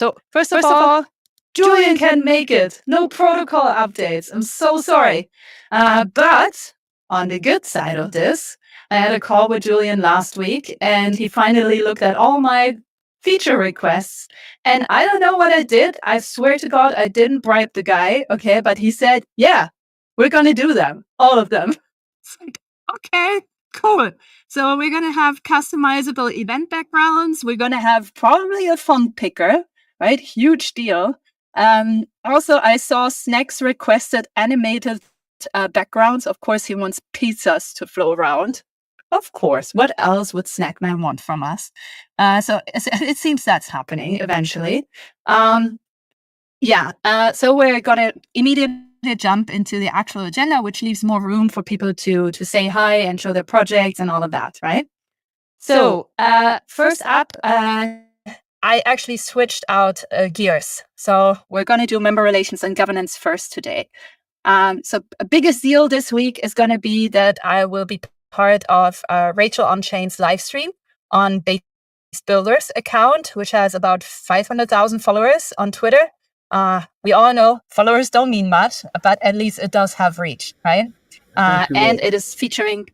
So first of all, Julian can't make it. No protocol updates. I'm so sorry. But on the good side of this, I had a call with Julian last week, and he finally looked at all my feature requests. And I don't know what I did. I swear to God, I didn't bribe the guy. Okay. But he said, yeah, we're going to do them. All of them. It's like, okay, cool. So we're going to have customizable event backgrounds. We're going to have probably a font picker, right? Huge deal. Also, I saw Snacks requested animated backgrounds. Of course, he wants pizzas to flow around. Of course. What else would Snackman want from us? So it seems that's happening eventually. So we're going to immediately jump into the actual agenda, which leaves more room for people to say hi and show their projects and all of that, right? So first up, I actually switched out gears. So we're going to do member relations and governance first today. So a biggest deal this week is going to be that I will be part of Rachel Onchain's live stream on Base Builders account, which has about 500,000 followers on Twitter. We all know followers don't mean much, but at least it does have reach, right? And it is featuring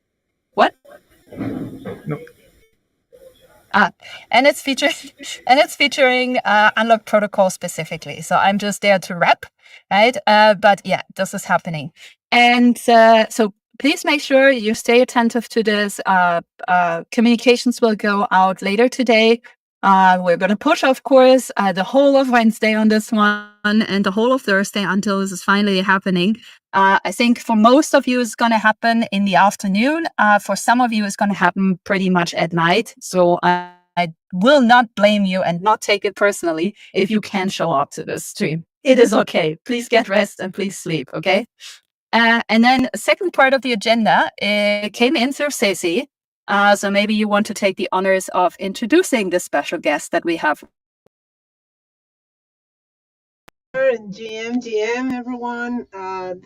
what? Nope. And it's featuring Unlock Protocol specifically. So I'm just there to rep, right? But yeah, this is happening. And so please make sure you stay attentive to this. Communications will go out later today. We're going to push, of course, the whole of Wednesday on this one and the whole of Thursday until this is finally happening. I think for most of you, it's going to happen in the afternoon. For some of you, it's going to happen pretty much at night. So I will not blame you and not take it personally if you can't show up to this stream. It is okay. Please get rest and please sleep, okay? And then the second part of the agenda came in through Ceci. So maybe you want to take the honors of introducing the special guest that we have. GM, everyone.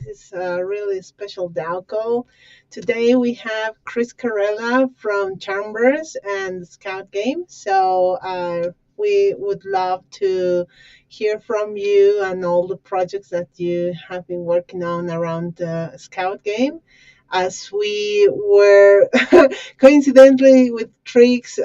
This is a really special DAO Call. Today we have Chris Carella from Chambers and Scout Game. So we would love to hear from you and all the projects that you have been working on around the Scout Game. As we were coincidentally with Trix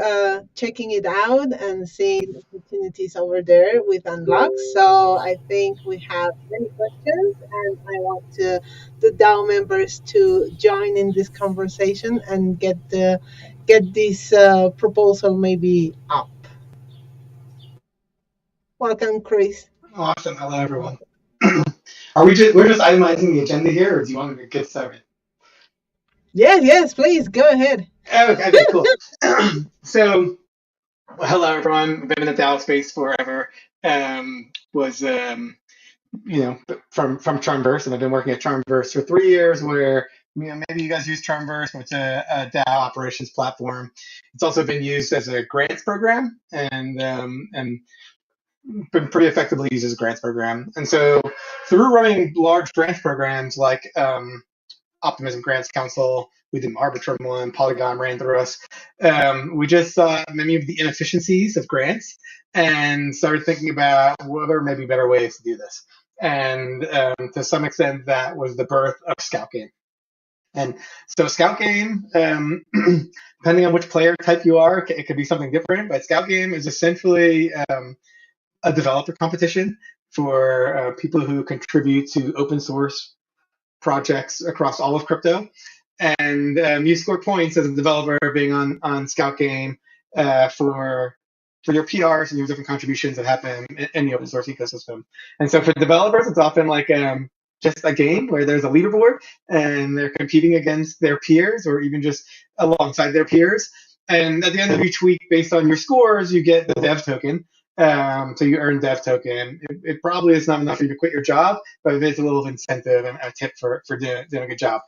checking it out and seeing opportunities over there with Unlock. So I think we have many questions, and I want the DAO members to join in this conversation and get this proposal maybe up. Welcome, Chris. Awesome. Hello, everyone. We're just itemizing the agenda here, or do you want me to get started? Yes, please go ahead. Okay, cool. So, hello, everyone. I've been in the DAO space forever. From Charmverse, and I've been working at Charmverse for 3 years. Where maybe you guys use Charmverse, but it's a DAO operations platform. It's also been used as a grants program, and been pretty effectively used as a grants program. And so, through running large grants programs like Optimism Grants Council, we did an Arbitrum one, Polygon ran through us. We just saw many of the inefficiencies of grants and started thinking about what are maybe better ways to do this. And to some extent, that was the birth of Scout Game. And so Scout Game, depending on which player type you are, it could be something different, but Scout Game is essentially a developer competition for people who contribute to open source projects across all of crypto. And you score points as a developer being on Scout Game for your PRs and your different contributions that happen in the open source ecosystem. And so for developers, it's often like just a game where there's a leaderboard and they're competing against their peers or even just alongside their peers. And at the end of each week, based on your scores, you get the dev token. So you earn dev token. It probably is not enough for you to quit your job, but it is a little incentive and a tip for doing a good job.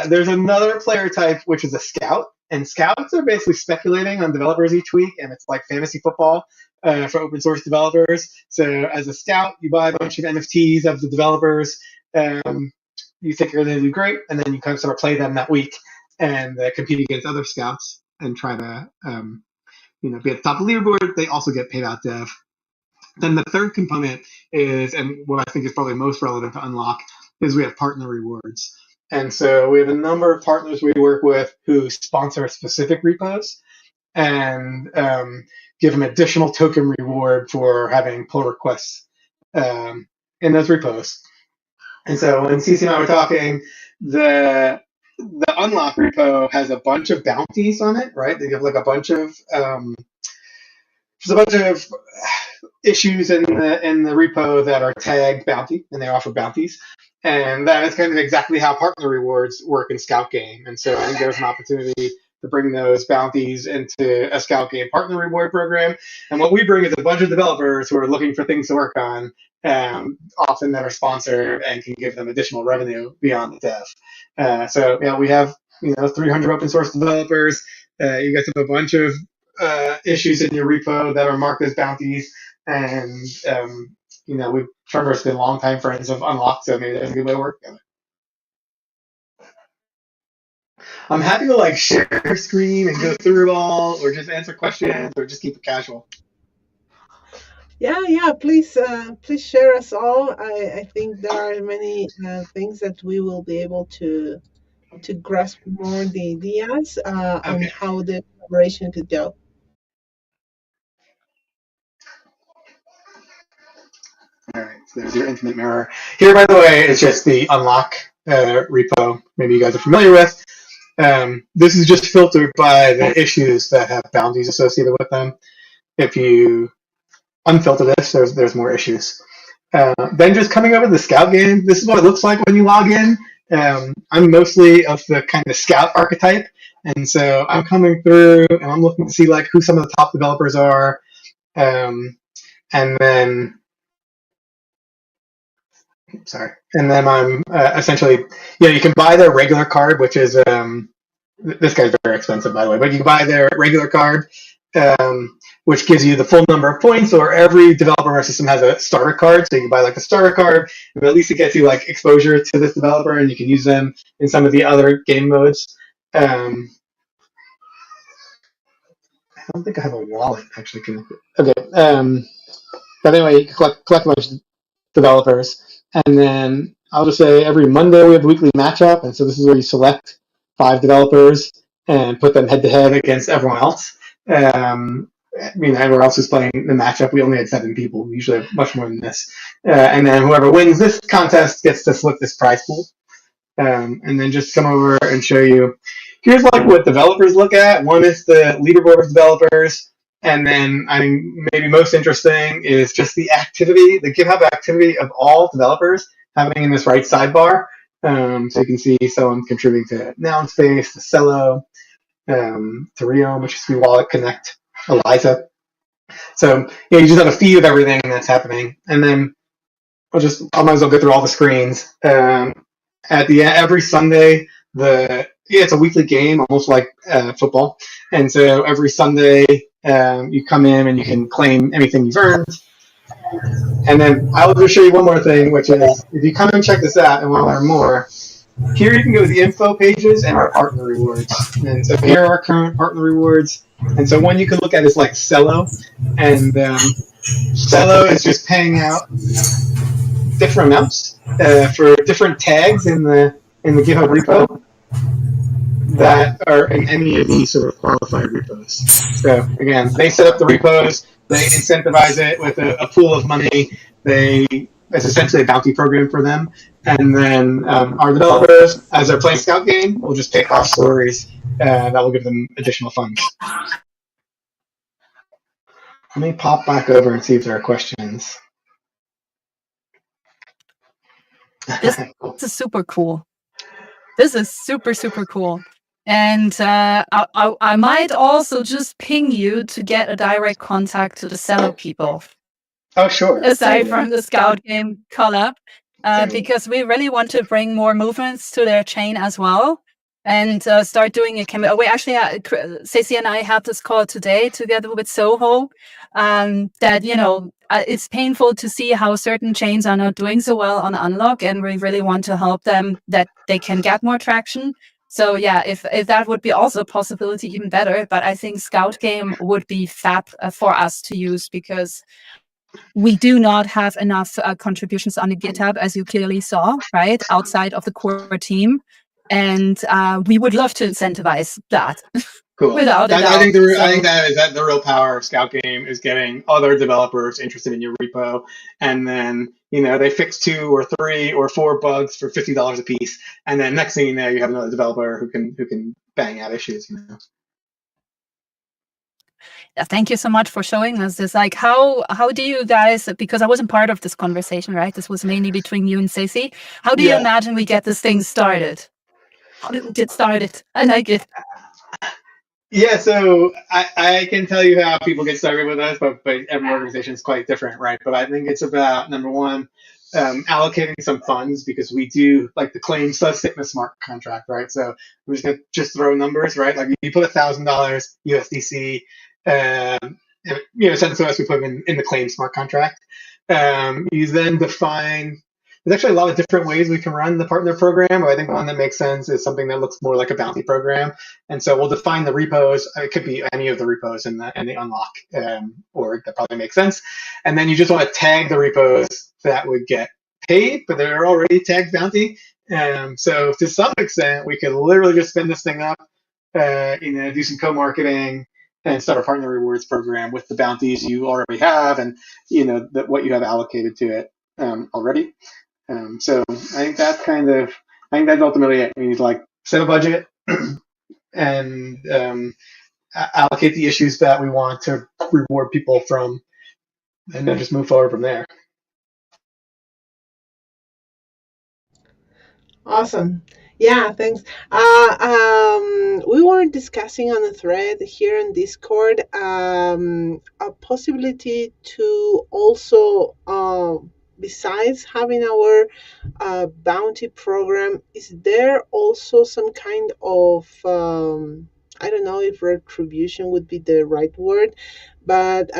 There's another player type, which is a scout. And scouts are basically speculating on developers each week, and it's like fantasy football for open source developers. So as a scout, you buy a bunch of NFTs of the developers. You think you're going to do great, and then you kind of sort of play them that week and compete against other scouts and try to be at the top of the leaderboard. They also get paid out dev. Then the third component is, and what I think is probably most relevant to unlock, is we have partner rewards. And so we have a number of partners we work with who sponsor specific repos and give them additional token reward for having pull requests in those repos. And so when Cece and I were talking, the unlock repo has a bunch of bounties on it, right? They give like a bunch of there's a bunch of issues in the repo that are tagged bounty, and they offer bounties. And that is kind of exactly how partner rewards work in Scout Game. And so I think there's an opportunity to bring those bounties into a Scout Game partner reward program. And what we bring is a bunch of developers who are looking for things to work on, often that are sponsored and can give them additional revenue beyond the dev. So yeah, we have 300 open source developers. You guys have a bunch of issues in your repo that are marked as bounties, and we've Trevor's been longtime friends of Unlock, so maybe there's a good way to work together. I'm happy to share screen and go through it all, or just answer questions, or just keep it casual. Yeah. Please share us all. I think there are many things that we will be able to grasp more the ideas on how the collaboration could go. All right, so there's your infinite mirror. Here, by the way, is just the unlock repo. Maybe you guys are familiar with. This is just filtered by the issues that have bounties associated with them. If you unfilter this, there's more issues. Then just coming over to the Scout game, this is what it looks like when you log in. I'm mostly of the kind of Scout archetype, and so I'm coming through and I'm looking to see who some of the top developers are, and then I'm essentially, you can buy their regular card, which is this guy's very expensive, by the way, but you can buy their regular card, which gives you the full number of points, or every developer in our system has a starter card, so you can buy the starter card, but at least it gets you exposure to this developer, and you can use them in some of the other game modes. I don't think I have a wallet actually connected. Okay, but anyway, you can collect a bunch of developers, and then I'll just say every Monday we have a weekly matchup, and so this is where you select 5 developers and put them head to head against everyone else. Everyone else is playing the matchup. We only had 7 people. We usually have much more than this. And then whoever wins this contest gets to flip this prize pool. And then just come over and show you. Here's what developers look at. One is the leaderboard of developers. And then I think maybe most interesting is just the activity, the GitHub activity of all developers happening in this right sidebar. So you can see someone contributing to Noun Space, to Cello, to Rio, which is Wallet Connect, Eliza. So you just have a feed of everything that's happening. And then I might as well go through all the screens. At the end, every Sunday, it's a weekly game, almost like football. And so every Sunday, you come in and you can claim anything you've earned. And then I'll just show you one more thing, which is if you come and check this out and want to learn more, here you can go to the info pages and our partner rewards. And so here are our current partner rewards. And so one you can look at is Cello. And Cello is just paying out different amounts for different tags in the GitHub repo that are in any of these sort of qualified repos. So again, they set up the repos, they incentivize it with a pool of money. It's essentially a bounty program for them. And then our developers, as they're playing Scout Game, will just pick off stories that will give them additional funds. Let me pop back over and see if there are questions. This is super cool. This is super, super cool. And I might also just ping you to get a direct contact to the Cello people. Oh, sure. Aside from the Scout Game collab, because we really want to bring more movements to their chain as well, and start doing a campaign. We actually, Ceci and I had this call today together with Soho, that, it's painful to see how certain chains are not doing so well on Unlock, and we really want to help them that they can get more traction. So yeah, if that would be also a possibility, even better. But I think Scout Game would be fab for us to use, because we do not have enough contributions on the GitHub, as you clearly saw, right, outside of the core team. And we would love to incentivize that. Cool. Without a doubt. I think that the real power of Scout Game is getting other developers interested in your repo, and then they fix 2 or 3 or 4 bugs for $50 a piece, and then next thing you know, you have another developer who can bang out issues. Thank you so much for showing us this. Like, how do you guys? Because I wasn't part of this conversation, right? This was mainly between you and Ceci. How do you imagine we get this thing started? How do we get started? I like it. Yeah, so I can tell you how people get started with us, but every organization is quite different, right? But I think it's about, number one, allocating some funds, because we do, like, the claims does sit in a smart contract, right? So we're just going to just throw numbers, right? Like, you put $1,000 USDC, send it to us, we put them in the claim smart contract. You then define. There's actually a lot of different ways we can run the partner program, but I think one that makes sense is something that looks more like a bounty program. And so we'll define the repos. It could be any of the repos in the unlock org. That probably makes sense. And then you just want to tag the repos that would get paid, but they're already tagged bounty. So to some extent, we could literally just spin this thing up, do some co-marketing, and start a partner rewards program with the bounties you already have, and what you have allocated to it already. So I think that's ultimately it. We need to, like, set a budget and allocate the issues that we want to reward people from, and then just move forward from there. Awesome. Yeah, thanks. We were discussing on a thread here in Discord a possibility to also, besides having our bounty program, is there also some kind of, I don't know if retribution would be the right word, but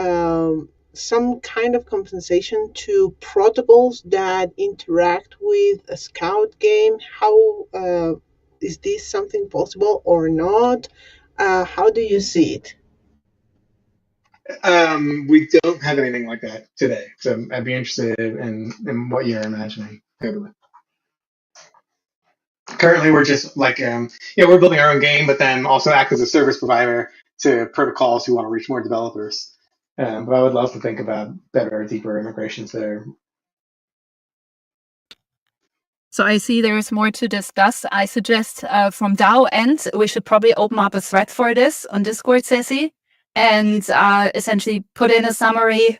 some kind of compensation to protocols that interact with a Scout game? How is this something possible or not? How do you see it? We don't have anything like that today, so I'd be interested in what you're imagining. Currently, we're just like, we're building our own game, but then also act as a service provider to protocols who want to reach more developers. But I would love to think about better, deeper integrations there. So I see there is more to discuss. I suggest from DAO end, we should probably open up a thread for this on Discord, Ceci, and essentially put in a summary,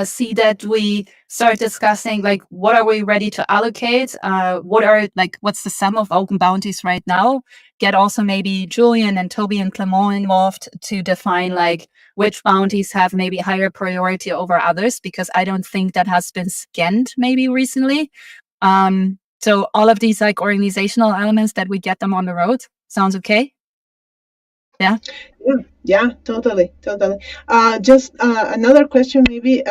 see that we start discussing, like, what are we ready to allocate? What's the sum of open bounties right now? Get also maybe Julian and Toby and Clement involved to define, like, which bounties have maybe higher priority over others, because I don't think that has been scanned maybe recently. So all of these, like, organizational elements, that we get them on the road. Sounds okay? Yeah. Yeah, totally. Just another question, maybe,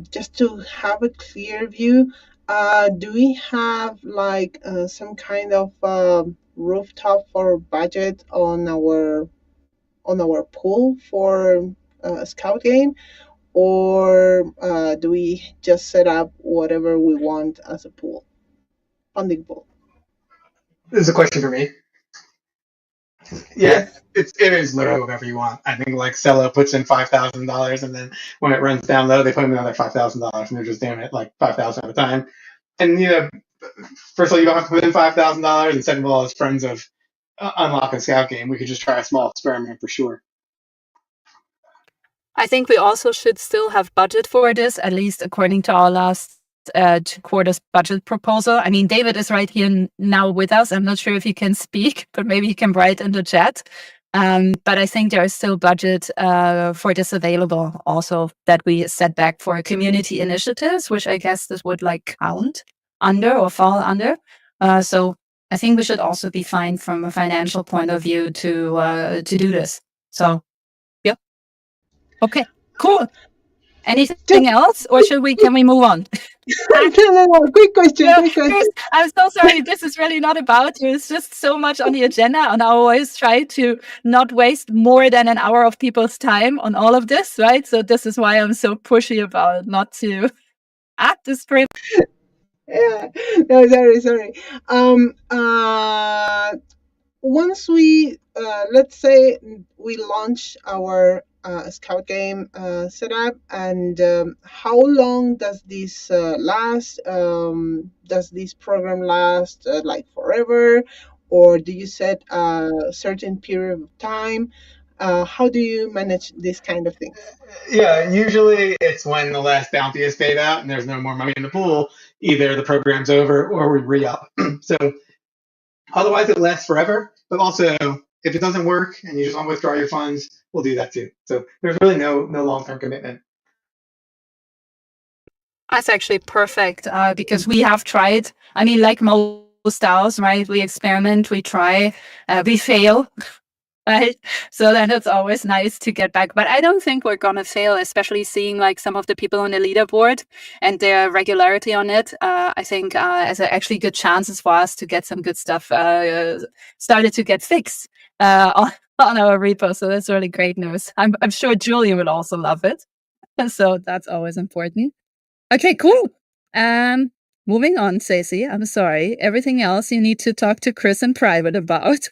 just to have a clear view. Do we have, like, some kind of rooftop or budget on our pool for a Scout game, or do we just set up whatever we want as a pool, funding pool? This is a question for me. Yeah, it is literally whatever you want. I think, like, Cello puts in $5,000, and then when it runs down low, they put in another $5,000, and they're just doing it like 5,000 at a time. And first of all, you don't have to put in $5,000, and second of all, as friends of Unlock and Scout Game, we could just try a small experiment for sure. I think we also should still have budget for this, at least according to our last 2 quarters budget proposal. I mean, David is right here now with us. I'm not sure if he can speak, but maybe he can write in the chat. But I think there is still budget for this available also, that we set back for community initiatives, which I guess this would, like, count under or fall under. So I think we should also be fine from a financial point of view to do this. So, yeah. Okay, cool. Anything else, or can we move on? No. Quick question. Chris, I'm so sorry. This is really not about you. It's just so much on the agenda, and I always try to not waste more than an hour of people's time on all of this, right? So this is why I'm so pushy about not to act this sprint. Yeah. No, sorry. Once we let's say we launch our scout game setup, and how long does this last? Does this program last like forever, or do you set a certain period of time? How do you manage this kind of things? Yeah, usually it's when the last bounty is paid out and there's no more money in the pool. Either the program's over or we re-up. So otherwise it lasts forever. But also, if it doesn't work and you just want to withdraw your funds, we'll do that too. So there's really no long-term commitment. That's actually perfect because we have tried. I mean, like most DAOs, right? We experiment, we try, we fail. Right. So then it's always nice to get back. But I don't think we're going to fail, especially seeing like some of the people on the leaderboard and their regularity on it. I think as actually good chances for us to get some good stuff started to get fixed on our repo. So that's really great news. I'm sure Julian will also love it. So that's always important. Okay, cool. Moving on, Stacey. I'm sorry. Everything else you need to talk to Chris in private about.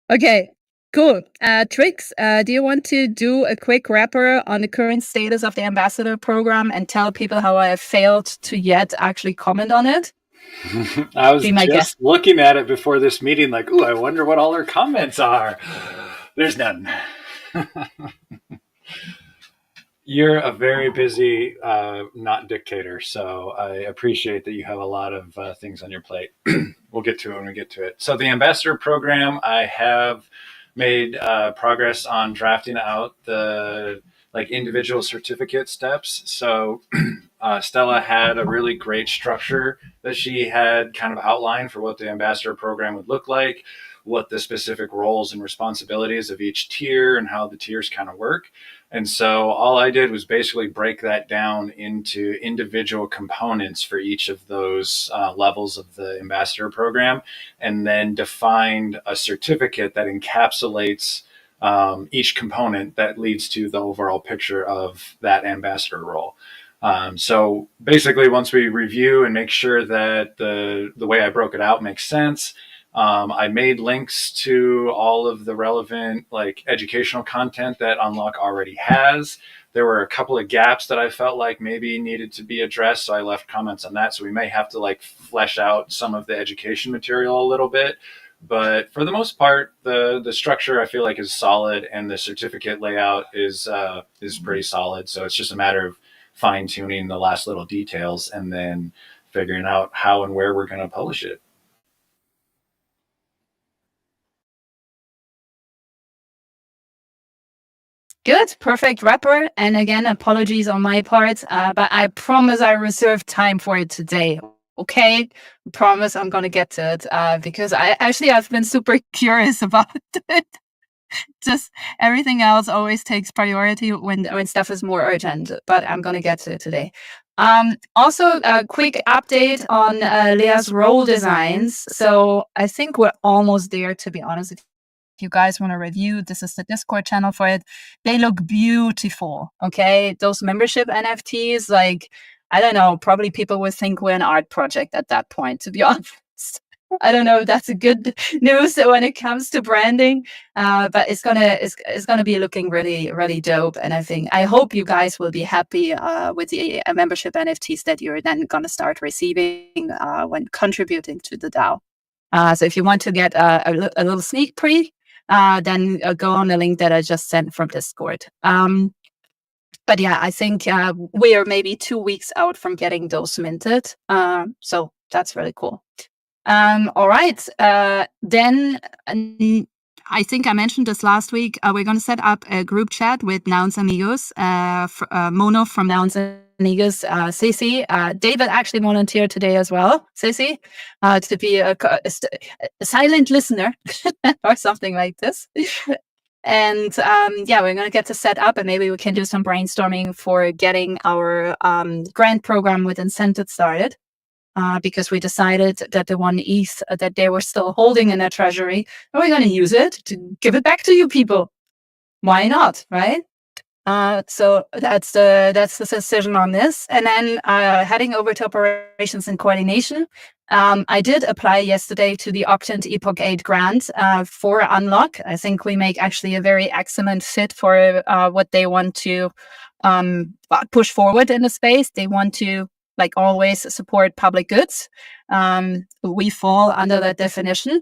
Okay, cool. Trix, do you want to do a quick wrapper on the current status of the ambassador program and tell people how I have failed to yet actually comment on it? I was just looking at it before this meeting, like, ooh, I wonder what all her comments are. There's none. You're a very busy, not dictator, so I appreciate that you have a lot of things on your plate. We'll get to it when we get to it. So the ambassador program, I have made progress on drafting out the individual certificate steps. So Stella had a really great structure that she had kind of outlined for what the ambassador program would look like, what the specific roles and responsibilities of each tier and how the tiers kind of work. And so all I did was basically break that down into individual components for each of those levels of the ambassador program, and then defined a certificate that encapsulates each component that leads to the overall picture of that ambassador role. So basically, once we review and make sure that the way I broke it out makes sense, I made links to all of the relevant educational content that Unlock already has. There were a couple of gaps that I felt like maybe needed to be addressed, so I left comments on that. So we may have to flesh out some of the education material a little bit. But for the most part, the structure I feel like is solid, and the certificate layout is pretty solid. So it's just a matter of fine tuning the last little details and then figuring out how and where we're going to publish it. Good, perfect wrapper. And again, apologies on my part, but I promise I reserved time for it today. Okay, promise I'm gonna get to it because I've been super curious about it. Just everything else always takes priority when stuff is more urgent, but I'm gonna get to it today. Also, a quick update on Leah's role designs. So I think we're almost there, to be honest. If you guys want to review, this is the Discord channel for it. They look beautiful. Okay. Those membership NFTs, I don't know, probably people would think we're an art project at that point, to be honest. I don't know if that's a good news when it comes to branding, but it's gonna be looking really, really dope. And I hope you guys will be happy with the membership NFTs that you're then gonna start receiving when contributing to the DAO. So if you want to get a little sneak peek, then go on the link that I just sent from Discord. But yeah, I think we are maybe 2 weeks out from getting those minted. So that's really cool. All right. Then I think I mentioned this last week. We're going to set up a group chat with Nouns Amigos, Mono from Nouns Amigos, Ceci. David actually volunteered today as well, Ceci, to be a silent listener or something like this. And yeah, we're going to get to set up, and maybe we can do some brainstorming for getting our grant program with incentives started. Because we decided that the 1 ETH that they were still holding in their treasury, we're going to use it to give it back to you people. Why not, right? So that's the decision on this. And then heading over to operations and coordination, I did apply yesterday to the opt-in to Epoch 8 grant for Unlock. I think we make actually a very excellent fit for what they want to push forward in the space. They want to, like always, support public goods. We fall under that definition.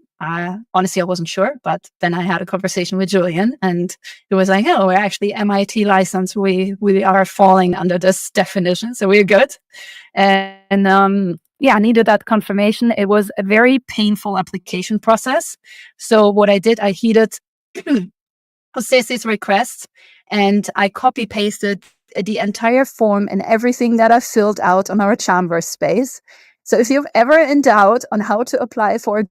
Honestly, I wasn't sure, but then I had a conversation with Julian, and he was like, "Oh, we're actually MIT licensed. We are falling under this definition, so we're good." And yeah, I needed that confirmation. It was a very painful application process. So what I did, I heeded Jose's request, and I copy pasted the entire form and everything that I filled out on our Chamber space. So if you're ever in doubt on how to apply for a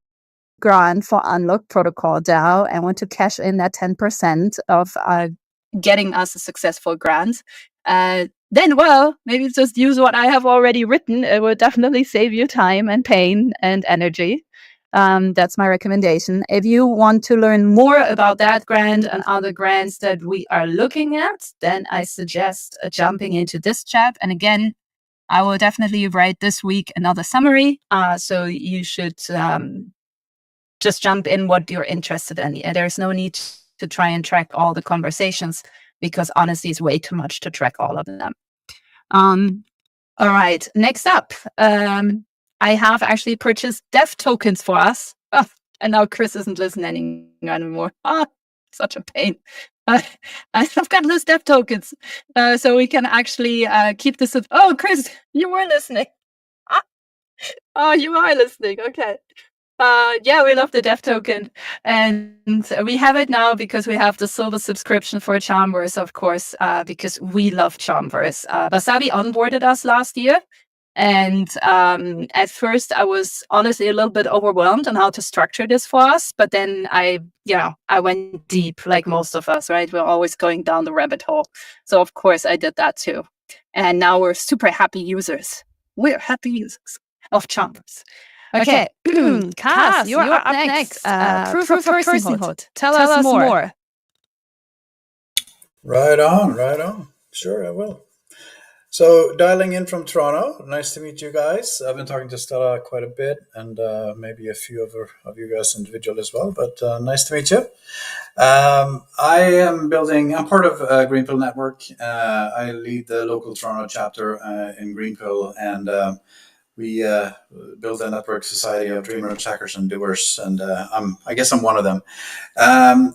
grant for Unlock Protocol DAO and want to cash in that 10% of getting us a successful grant, then, well, maybe just use what I have already written. It will definitely save you time and pain and energy. That's my recommendation. If you want to learn more about that grant and other grants that we are looking at, then I suggest jumping into this chat. And again, I will definitely write this week another summary. So you should just jump in what you're interested in. There's no need to try and track all the conversations, because honestly, it's way too much to track all of them. All right, next up, I have actually purchased dev tokens for us. Oh, and now Chris isn't listening anymore. Such a pain. I've got those dev tokens, so we can actually keep this. Oh, Chris, you were listening. Oh, you are listening. Okay. Yeah, we love the dev token, and we have it now because we have the silver subscription for Chambers, of course, because we love Chambers. Wasabi onboarded us last year, and at first I was honestly a little bit overwhelmed on how to structure this for us, but then I went deep, like most of us, right? We're always going down the rabbit hole. So of course I did that too. And now we're super happy users. We're happy users of Chambers. Okay, Cass, you're up next. Proof of personhood. Tell us more. Right on. Sure, I will. So, dialing in from Toronto. Nice to meet you guys. I've been talking to Stella quite a bit, and maybe a few of you guys individual as well, but nice to meet you. I'm part of Greenpill Network. I lead the local Toronto chapter in Greenpill, and we build a network society of dreamers, hackers, and doers, and I guess I'm one of them.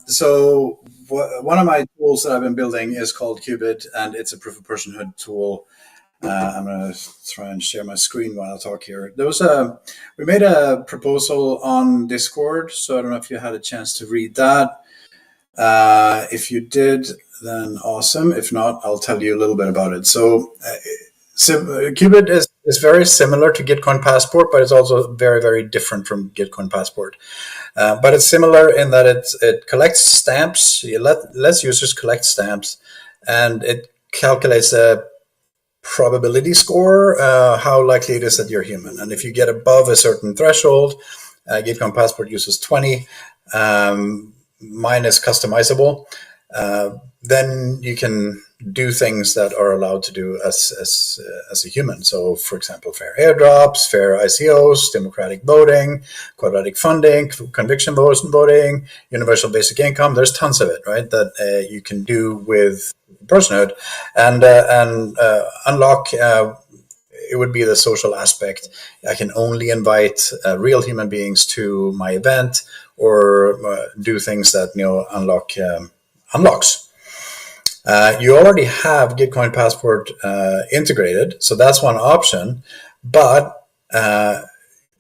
So one of my tools that I've been building is called Qubit, and it's a proof of personhood tool. I'm going to try and share my screen while I talk here. We made a proposal on Discord, so I don't know if you had a chance to read that. If you did, then awesome. If not, I'll tell you a little bit about it. So Qubit is very similar to Gitcoin Passport, but it's also very, very different from Gitcoin Passport. But it's similar in that it collects stamps. It lets users collect stamps, and it calculates a probability score, how likely it is that you're human. And if you get above a certain threshold, Gitcoin Passport uses 20, mine is customizable, then you can do things that are allowed to do as a human. So, for example, fair airdrops, fair ICOs, democratic voting, quadratic funding, conviction voting, universal basic income. There's tons of it, right, that you can do with personhood. And Unlock, it would be the social aspect. I can only invite real human beings to my event, or do things that Unlock unlocks. You already have Gitcoin Passport integrated, so that's one option. But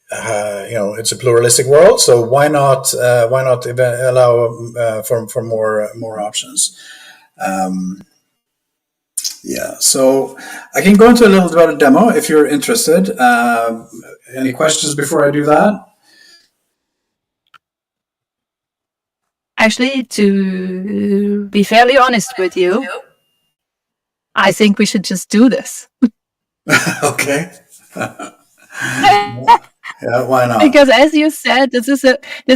it's a pluralistic world, so why not allow for more options? So I can go into a little bit about a demo if you're interested. Any questions before I do that? I actually, to be fairly honest with you, I think we should just do this. Okay. Yeah, why not? Because as you said, this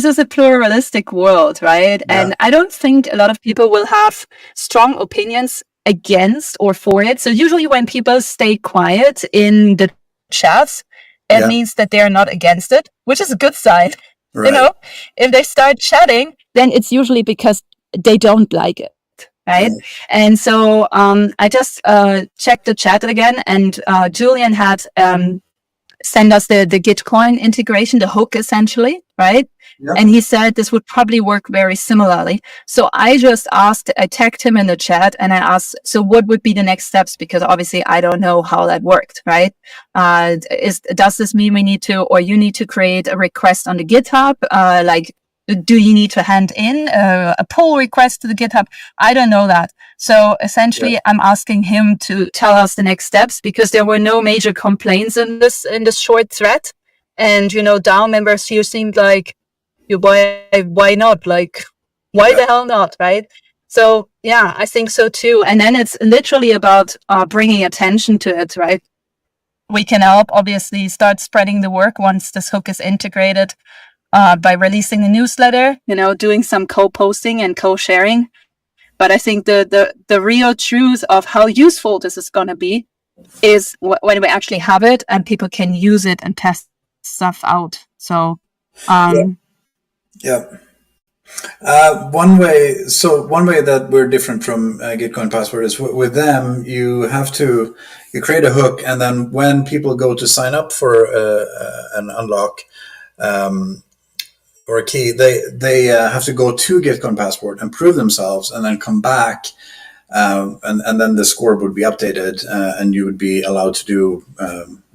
is a pluralistic world, right? Yeah. And I don't think a lot of people will have strong opinions against or for it. So usually when people stay quiet in the chats, it Yeah. means that they are not against it, which is a good sign. Right. You know, if they start chatting, then it's usually because they don't like it. Right. And so I just checked the chat again, and Julian had send us the Gitcoin integration, the hook essentially, right? Yep. And he said this would probably work very similarly. So I just asked, I tagged him in the chat and I asked, so what would be the next steps? Because obviously I don't know how that worked, right? Does this mean we need to, or you need to create a request on the GitHub? Do you need to hand in a pull request to the GitHub? I don't know that. So essentially, I'm asking him to tell us the next steps, because there were no major complaints in this short thread. And, you know, DAO members here seemed like, why not? Like, why the hell not, right? So, yeah, I think so too. And then it's literally about bringing attention to it, right? We can help, obviously, start spreading the work once this hook is integrated. By releasing the newsletter, you know, doing some co-posting and co-sharing. But I think the real truth of how useful this is going to be is when we actually have it and people can use it and test stuff out. So, yeah. One way that we're different from Gitcoin Passport is with them, you create a hook, and then when people go to sign up for an unlock, or a key, they have to go to Gitcoin Passport and prove themselves, and then come back, and then the score would be updated, and you would be allowed to do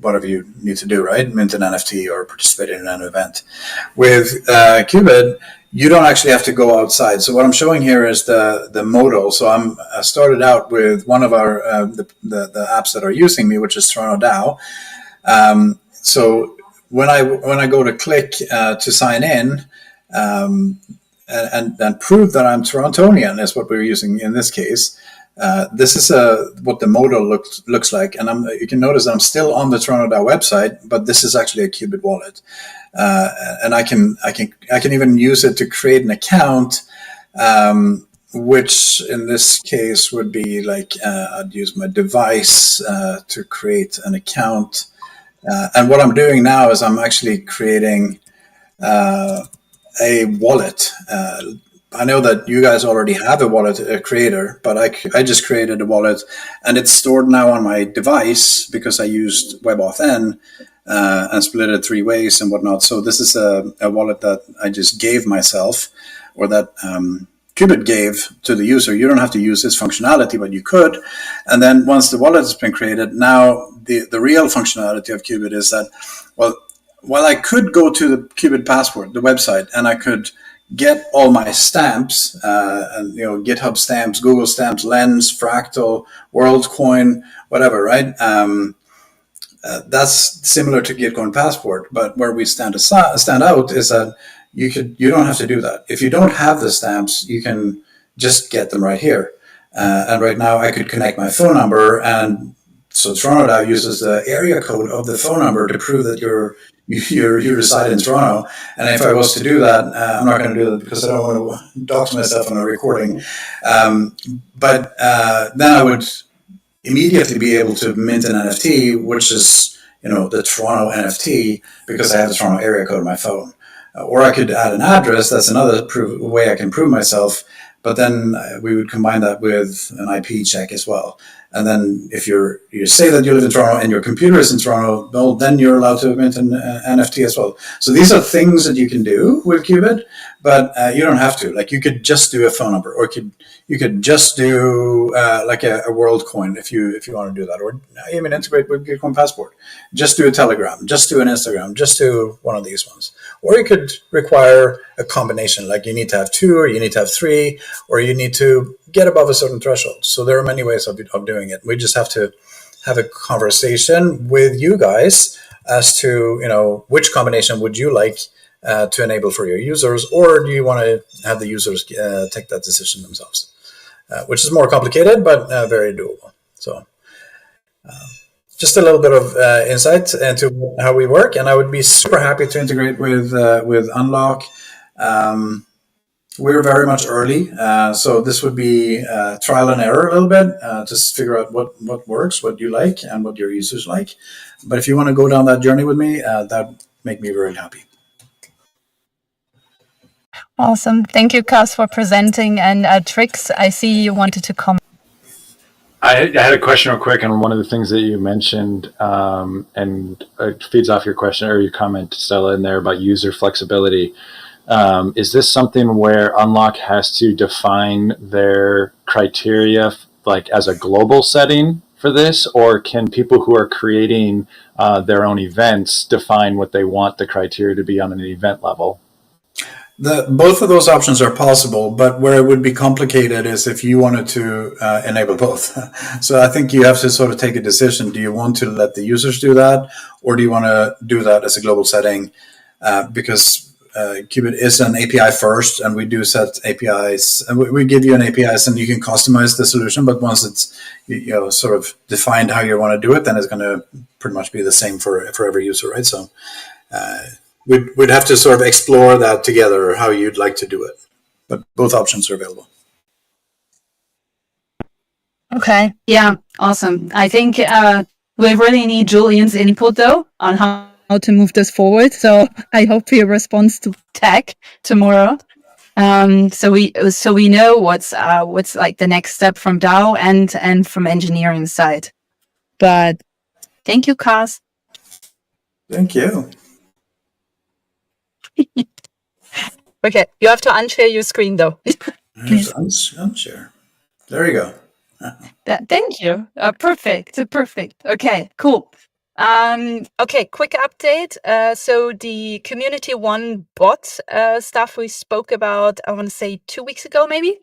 whatever you need to do, right? Mint an NFT or participate in an event. With Qubit, you don't actually have to go outside. So what I'm showing here is the modal. So I started out with one of our the apps that are using me, which is Toronto DAO. So when I go to click to sign in, and prove that I'm Torontonian is what we're using in this case. This is what the modal looks like, and you can notice that I'm still on the Toronto DAO website, but this is actually a Qubit wallet, and I can even use it to create an account, which in this case would be like I'd use my device to create an account. And what I'm doing now is I'm actually creating a wallet. I know that you guys already have a wallet creator, but I just created a wallet, and it's stored now on my device because I used WebAuthn and split it 3 ways and whatnot. So this is a wallet that I just gave myself, or that Qubit gave to the user. You don't have to use this functionality, but you could. And then once the wallet has been created, now the real functionality of Qubit is that, well, I could go to the Qubit Passport, the website, and I could get all my stamps, and GitHub stamps, Google stamps, Lens, Fractal, WorldCoin, whatever, right? That's similar to Gitcoin Passport, but where we stand out is that you don't have to do that. If you don't have the stamps, you can just get them right here. And right now I could connect my phone number, and so Toronto DAO uses the area code of the phone number to prove that you reside in Toronto. And if I was to do that, I'm not going to do that because I don't want to dox myself on a recording. But then I would immediately be able to mint an NFT, which is the Toronto NFT, because I have the Toronto area code on my phone. Or I could add an address. That's another way I can prove myself. But then we would combine that with an IP check as well. And then if you say that you live in Toronto and your computer is in Toronto, well, then you're allowed to mint an NFT as well. So these are things that you can do with Qubit, but you don't have to. Like, you could just do a phone number, or you could just do like a WorldCoin if you want to do that, or even integrate with Gitcoin Passport. Just do a Telegram, just do an Instagram, just do one of these ones. Or you could require a combination, like you need to have 2, or you need to have 3, or you need to get above a certain threshold. So there are many ways of doing it. We just have to have a conversation with you guys as to which combination would you like to enable for your users, or do you want to have the users take that decision themselves? Which is more complicated, but very doable. So just a little bit of insight into how we work, and I would be super happy to integrate with Unlock. We're very much early, so this would be trial and error a little bit, just figure out what works, what you like, and what your users like. But if you want to go down that journey with me, that would make me very happy. Awesome. Thank you, Cas, for presenting. And Trix, I see you wanted to comment. I had a question real quick, and one of the things that you mentioned, and it feeds off your question or your comment, Stella, in there about user flexibility. Is this something where Unlock has to define their criteria like as a global setting for this, or can people who are creating their own events define what they want the criteria to be on an event level? Both of those options are possible, but where it would be complicated is if you wanted to enable both. So I think you have to sort of take a decision. Do you want to let the users do that, or do you want to do that as a global setting? Because Qubit is an API first, and we do set APIs, and we give you an APIs, and you can customize the solution. But once it's sort of defined how you want to do it, then it's going to pretty much be the same for every user, right? So we'd have to sort of explore that together, how you'd like to do it. But both options are available. Okay. Yeah. Awesome. I think we really need Julian's input though on how to move this forward. So I hope he responds to tech tomorrow. So we know what's like the next step from DAO and from engineering side. But thank you, Cas. Thank you. Okay, you have to unshare your screen though. Please unshare. There you go. Thank you. Perfect. Okay, cool. Okay, quick update. So the Community One bot stuff we spoke about, I want to say 2 weeks ago, maybe,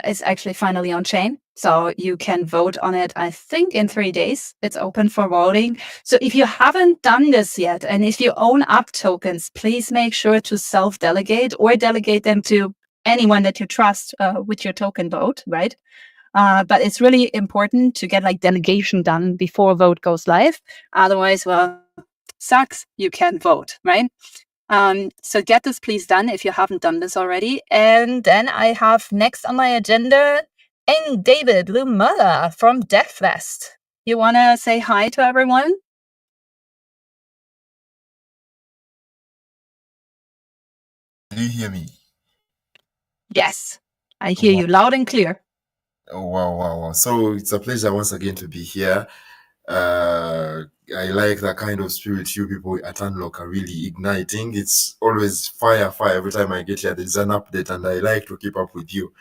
is actually finally on chain. So you can vote on it, I think, in 3 days. It's open for voting. So if you haven't done this yet, and if you own up tokens, please make sure to self-delegate or delegate them to anyone that you trust with your token vote, right? But it's really important to get like delegation done before a vote goes live. Otherwise, well, sucks. You can't vote, right? So get this please done if you haven't done this already. And then I have next on my agenda, David Lumala from DevFest. You want to say hi to everyone? Do you hear me? Yes, I hear you loud and clear. Oh, wow. So it's a pleasure once again to be here. I like that kind of spirit you people at Unlock are really igniting. It's always fire. Every time I get here, there's an update, and I like to keep up with you.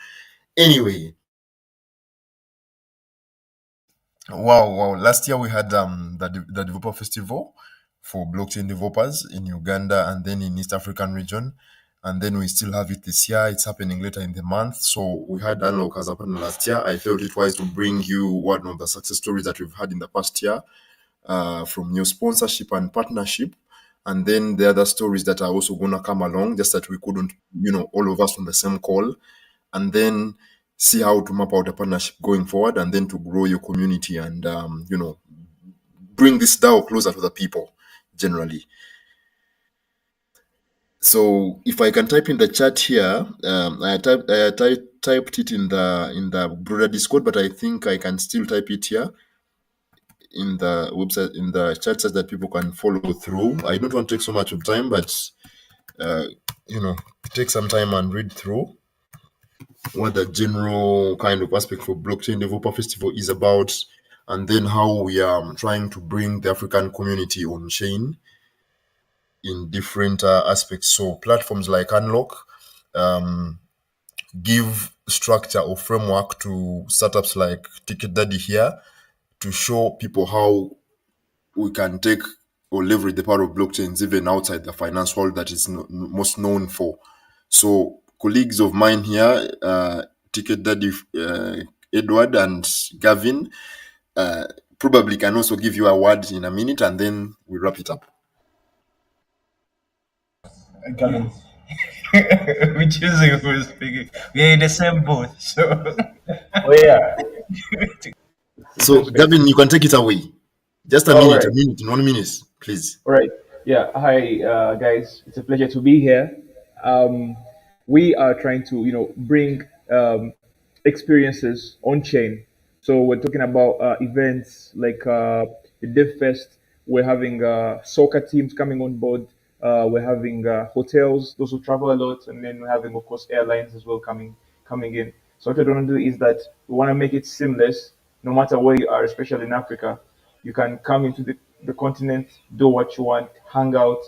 Anyway. Wow. Last year we had the Developer Festival for blockchain developers in Uganda and then in East African region. And then we still have it this year. It's happening later in the month. So we had Unlock as a partner last year. I felt it wise to bring you one of the success stories that we've had in the past year from your sponsorship and partnership. And then the other stories that are also going to come along, just that we couldn't, all of us on the same call. And then see how to map out a partnership going forward, and then to grow your community and, bring this DAO closer to the people generally. So if I can type in the chat here, I typed it in the broader Discord, but I think I can still type it here in the website, in the chat, so that people can follow through. I don't want to take so much of time, but take some time and read through what the general kind of aspect for Blockchain Developer Festival is about, and then how we are trying to bring the African community on chain in different aspects. So platforms like Unlock give structure or framework to startups like Ticket Daddy here to show people how we can take or leverage the power of blockchains even outside the finance world that is most known for. So colleagues of mine here, Ticket Daddy, Edward and Gavin, probably can also give you a word in a minute, and then we wrap it up. Gavin. We're choosing who's speaking. We're in the same boat, so. Oh yeah. So, Gavin, you can take it away. Just a All minute, right. 1 minute, please. All right. Yeah. Hi, guys. It's a pleasure to be here. Um, we are trying to, bring experiences on chain. So we're talking about events like the Dev Fest. We're having soccer teams coming on board. We're having hotels, those who travel a lot, and then we're having, of course, airlines as well coming in. So what we want to do is that we want to make it seamless, no matter where you are, especially in Africa. You can come into the continent, do what you want, hang out,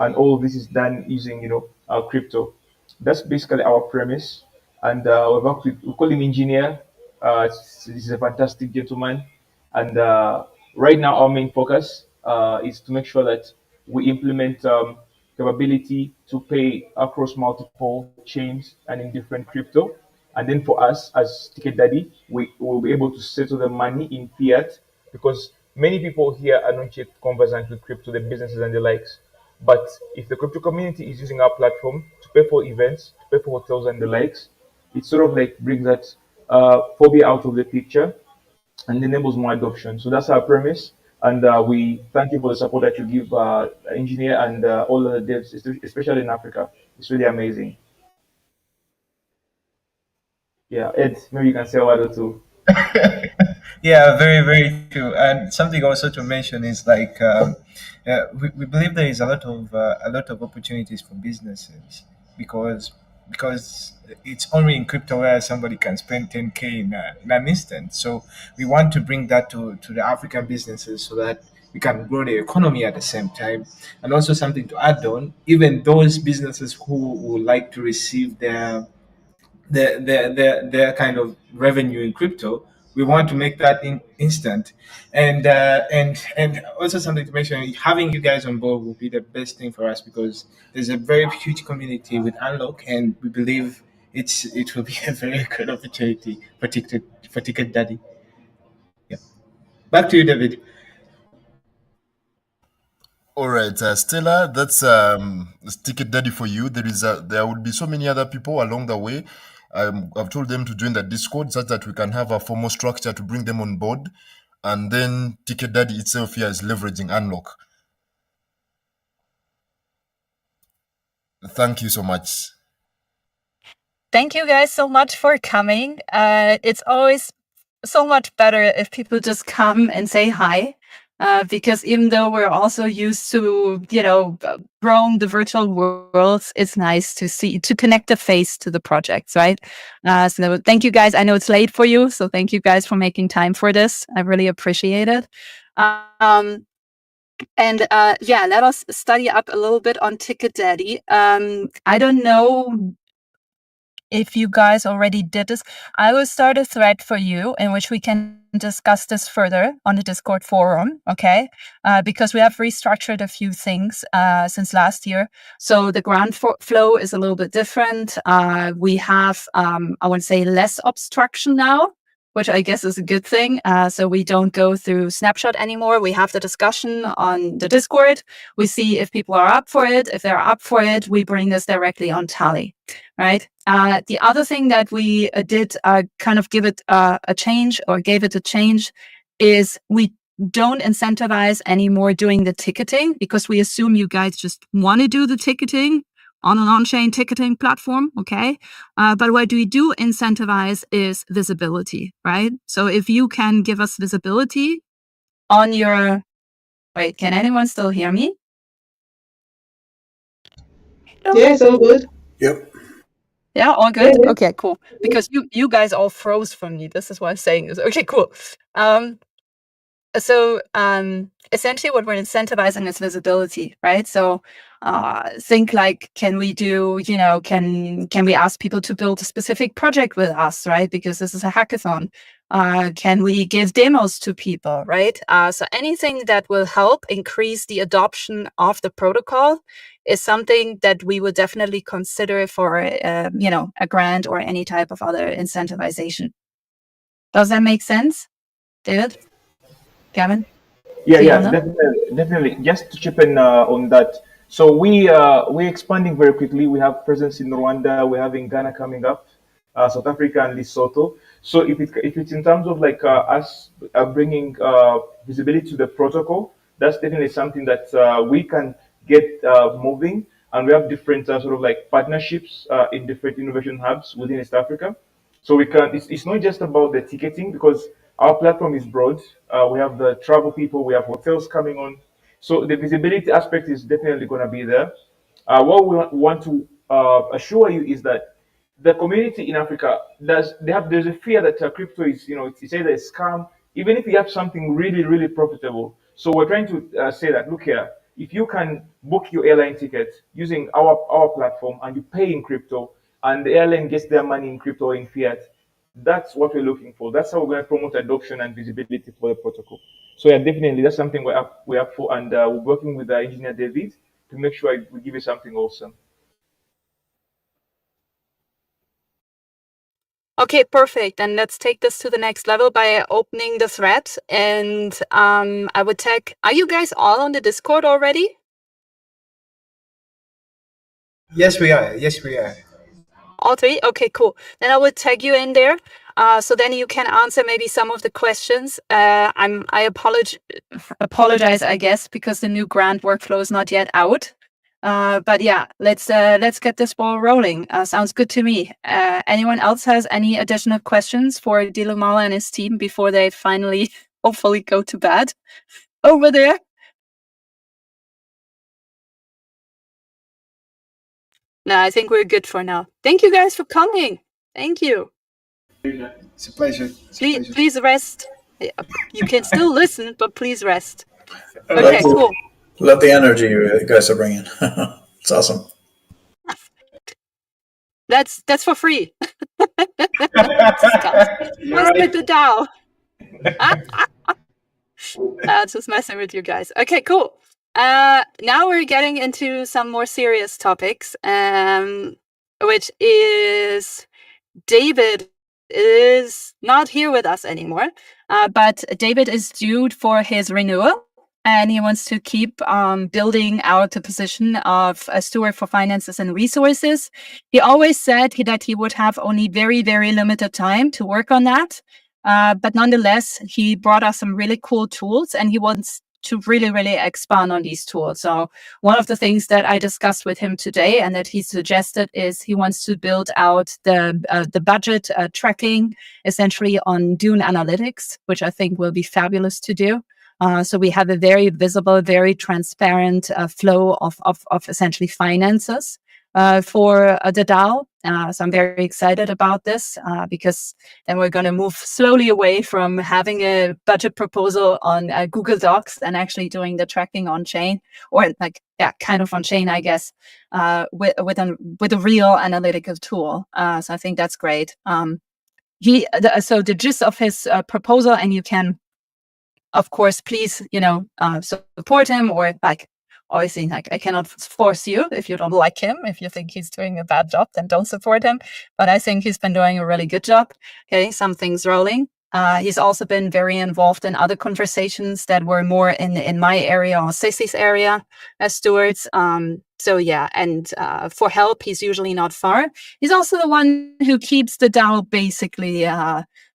and all of this is done using, crypto. That's basically our premise. And we call him engineer. He's a fantastic gentleman. And right now, our main focus is to make sure that we implement capability to pay across multiple chains and in different crypto. And then for us as Ticket Daddy, we will be able to settle the money in fiat because many people here are not yet conversant with crypto, the businesses and the likes. But if the crypto community is using our platform to pay for events, to pay for hotels and the likes, it sort of like brings that phobia out of the picture and enables more adoption. So that's our premise. And we thank you for the support that you give engineer and all the devs, especially in Africa. It's really amazing. Yeah, Ed, maybe you can say a word or two. Yeah, very, very true. And something also to mention is like we believe there is a lot of opportunities for businesses because it's only in crypto where somebody can spend 10K in an instant. So we want to bring that to the African businesses so that we can grow the economy at the same time. And also something to add on, even those businesses who would like to receive their kind of revenue in crypto. We want to make that instant, and also something to mention. Having you guys on board will be the best thing for us because there's a very huge community with Unlock, and we believe it will be a very good opportunity for Ticket Daddy. Yeah, back to you, David. All right, Stella, that's Ticket Daddy for you. There will be so many other people along the way. I've told them to join the Discord such that we can have a formal structure to bring them on board. And then Ticket Daddy itself here is leveraging Unlock. Thank you so much. Thank you guys so much for coming. It's always so much better if people just come and say hi. Because even though we're also used to, roam the virtual worlds, it's nice to connect the face to the projects, right? So thank you guys. I know it's late for you, so thank you guys for making time for this. I really appreciate it. Let us study up a little bit on Ticket Daddy. I don't know if you guys already did this. I will start a thread for you in which we can discuss this further on the Discord forum, okay? Because we have restructured a few things since last year. So the grant flow is a little bit different. We have, I would say, less obstruction now, which I guess is a good thing. So we don't go through Snapshot anymore. We have the discussion on the Discord. We see if people are up for it. If they're up for it, we bring this directly on Tally, right? The other thing that we did kind of give it a change or gave it a change is we don't incentivize anymore doing the ticketing because we assume you guys just want to do the ticketing on an on-chain ticketing platform, okay? But what we do incentivize is visibility, right? So if you can give us visibility on your... Wait, can anyone still hear me? Yeah, it's all good. Yep. Yeah, all good? Yeah. Okay, cool. Because you guys all froze from me. This is why I'm saying this. Okay, cool. So essentially what we're incentivizing is visibility, right? So think like, can we do, can we ask people to build a specific project with us, right? Because this is a hackathon. Can we give demos to people, right? So anything that will help increase the adoption of the protocol is something that we would definitely consider for, a grant or any type of other incentivization. Does that make sense, David? Gavin? Yeah, Fiona? definitely. Just to chip in on that. So we're expanding very quickly. We have presence in Rwanda. We're having Ghana coming up, South Africa and Lesotho. So if it's in terms of like us bringing visibility to the protocol, that's definitely something that we can get moving. And we have different sort of like partnerships in different innovation hubs within East Africa. So we can. It's not just about the ticketing because our platform is broad. We have the travel people. We have hotels coming on. So the visibility aspect is definitely going to be there. What we want to assure you is that the community in Africa there's a fear that crypto is it's either a scam, even if you have something really profitable. So we're trying to say that look here, if you can book your airline ticket using our platform and you pay in crypto, and the airline gets their money in crypto or in fiat, that's what we're looking for. That's how we're going to promote adoption and visibility for the protocol. So yeah, definitely that's something we're up for, and we're working with engineer David to make sure we give you something awesome. Okay, perfect. And let's take this to the next level by opening the thread. And I would tag, are you guys all on the Discord already? Yes, we are. Yes, we are. All three? Okay, cool. Then I would tag you in there. So then you can answer maybe some of the questions. I apologize, I guess, because the new grant workflow is not yet out. But yeah, let's get this ball rolling. Sounds good to me. Anyone else has any additional questions for Dilumala and his team before they finally, hopefully, go to bed over there? No, I think we're good for now. Thank you guys for coming. Thank you. It's a pleasure. Please rest. You can still listen, but please rest. Love Okay, cool. Love the energy you guys are bringing. It's awesome. That's for free. Must with the DAO. Just messing with you guys. Okay, cool. Now we're getting into some more serious topics, which is David is not here with us anymore, but David is due for his renewal. And he wants to keep building out the position of a steward for finances and resources. He always said that he would have only very, very limited time to work on that. But nonetheless, he brought us some really cool tools and he wants to really, really expand on these tools. So one of the things that I discussed with him today and that he suggested is he wants to build out the budget tracking essentially on Dune Analytics, which I think will be fabulous to do. So we have a very visible, very transparent flow of essentially finances for the DAO. So I'm very excited about this because then we're going to move slowly away from having a budget proposal on Google Docs and actually doing the tracking on chain, or kind of on chain, I guess, with a real analytical tool. So I think that's great. So the gist of his proposal, and you can, of course, please, support him, or obviously, I cannot force you if you don't like him. If you think he's doing a bad job, then don't support him. But I think he's been doing a really good job. Okay, some things rolling. He's also been very involved in other conversations that were more in my area or Ceci's area as stewards. So yeah, and for help, he's usually not far. He's also the one who keeps the DAO basically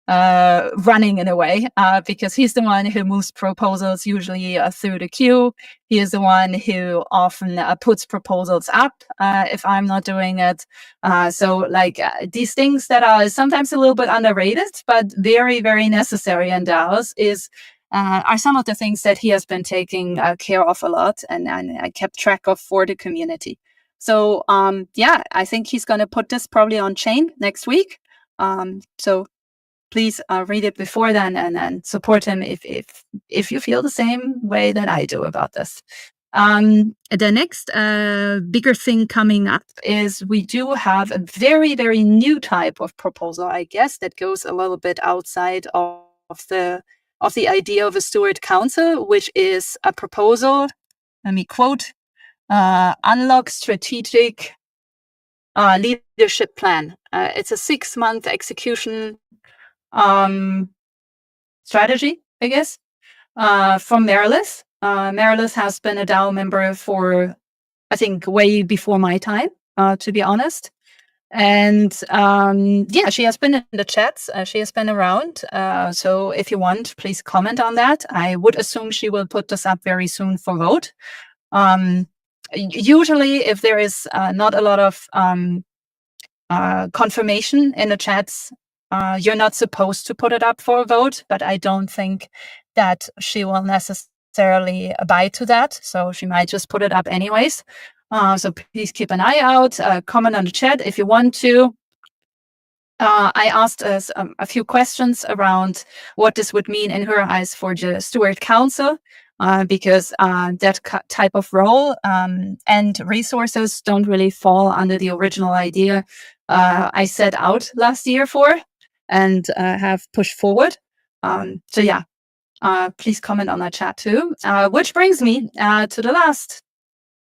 running in a way, because he's the one who moves proposals usually through the queue. He is the one who often puts proposals up if I'm not doing it. So these things that are sometimes a little bit underrated, but very, very necessary in DAOs are some of the things that he has been taking care of a lot and I kept track of for the community. So I think he's going to put this probably on chain next week. So please read it before then and then support him if you feel the same way that I do about this. The next bigger thing coming up is we do have a very, very new type of proposal, I guess, that goes a little bit outside of the idea of a steward council, which is a proposal, let me quote, unlock strategic leadership plan. It's a 6-month execution strategy, I guess, from Marilis. Marilis has been a DAO member for I think way before my time, to be honest. And yeah, she has been in the chats. She has been around. So if you want, please comment on that. I would assume she will put this up very soon for vote. Usually, if there is not a lot of confirmation in the chats, you're not supposed to put it up for a vote, but I don't think that she will necessarily abide to that. So she might just put it up anyways. So please keep an eye out, comment on the chat if you want to. I asked us a few questions around what this would mean in her eyes for the Steward Council, because that type of role and resources don't really fall under the original idea I set out last year for and have pushed forward. So yeah, please comment on that chat too. Which brings me to the last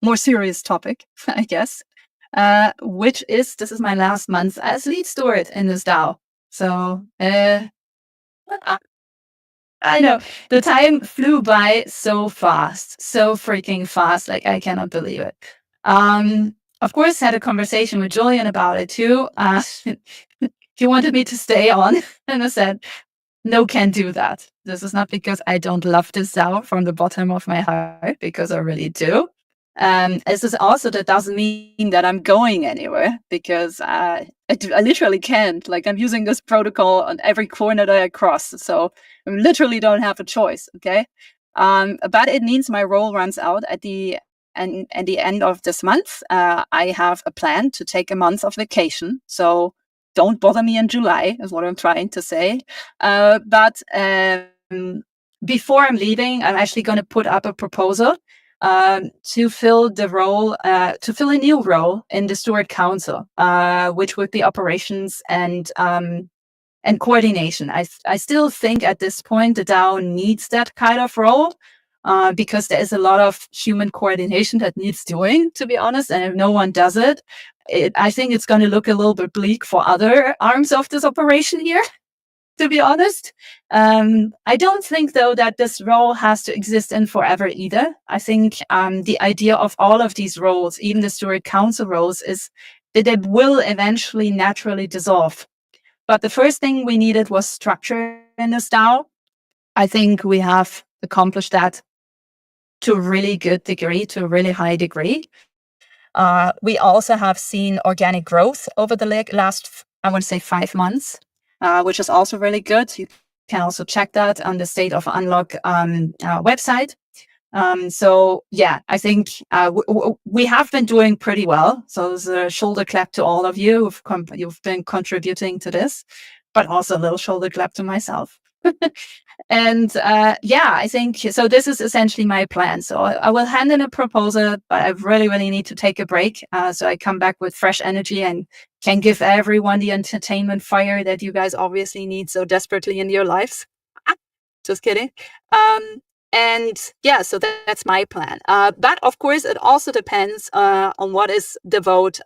more serious topic, I guess, which is this is my last month as lead steward in this DAO. So I know the time flew by so fast, so freaking fast. Like I cannot believe it. Of course, had a conversation with Julian about it too. He wanted me to stay on, and I said, no, can't do that. This is not because I don't love this DAO from the bottom of my heart, because I really do. This is also that doesn't mean that I'm going anywhere, because I literally can't. Like I'm using this protocol on every corner that I cross, so I literally don't have a choice. Okay, but it means my role runs out at the end of this month. I have a plan to take a month of vacation, so don't bother me in July, is what I'm trying to say. But before I'm leaving, I'm actually going to put up a proposal to fill the role, to fill a new role in the Steward Council, which would be operations and coordination. I still think at this point the DAO needs that kind of role. Because there is a lot of human coordination that needs doing, to be honest, and if no one does it, I think it's going to look a little bit bleak for other arms of this operation here, to be honest. I don't think, though, that this role has to exist in forever either. I think the idea of all of these roles, even the Steward Council roles, is that they will eventually naturally dissolve. But the first thing we needed was structure in this DAO. I think we have accomplished that to a really good degree, to a really high degree. We also have seen organic growth over the last, I would say, 5 months, which is also really good. You can also check that on the State of Unlock website. So yeah, I think we have been doing pretty well. So there's a shoulder clap to all of you who've been contributing to this, but also a little shoulder clap to myself. And yeah, I think so. This is essentially my plan. So I will hand in a proposal, but I really, really need to take a break. So I come back with fresh energy and can give everyone the entertainment fire that you guys obviously need so desperately in your lives. Just kidding. And yeah, so that's my plan. But of course, it also depends on what is the vote,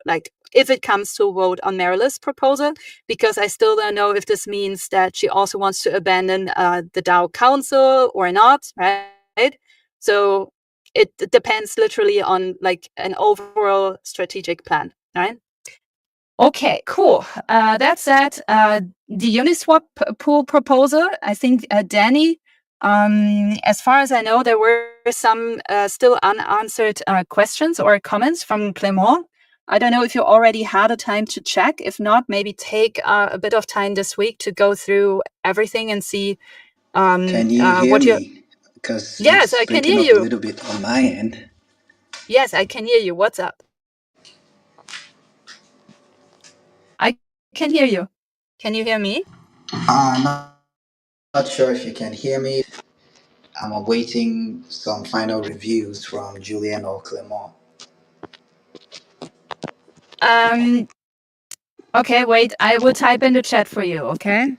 like if it comes to a vote on Marilla's proposal, because I still don't know if this means that she also wants to abandon the DAO Council or not, right? So it depends literally on like an overall strategic plan, right? Okay, cool. That said, the Uniswap pool proposal, I think, Danny, as far as I know, there were some still unanswered questions or comments from Clément. I don't know if you already had a time to check. If not, maybe take a bit of time this week to go through everything and see Can you hear what you... me? Because Yes, it's I can breaking hear up a you. little bit on my end. Yes, I can hear you. What's up? I can hear you. Can you hear me? I'm not sure if you can hear me. I'm awaiting some final reviews from Julien or Clement. Okay, wait. I will type in the chat for you. Okay.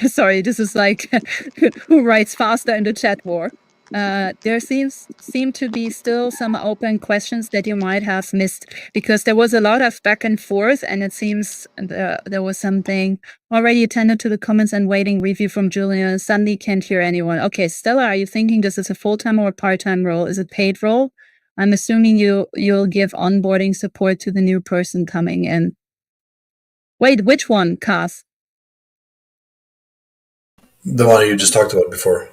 sorry, this is like who writes faster in the chat war. There seem to be still some open questions that you might have missed, because there was a lot of back and forth, and it seems there was something already attended to the comments and waiting review from Julian. Suddenly can't hear anyone. Okay, Stella, are you thinking this is a full-time or a part-time role? Is it paid role? I'm assuming you'll give onboarding support to the new person coming in. Wait, which one, Cass? The one you just talked about before.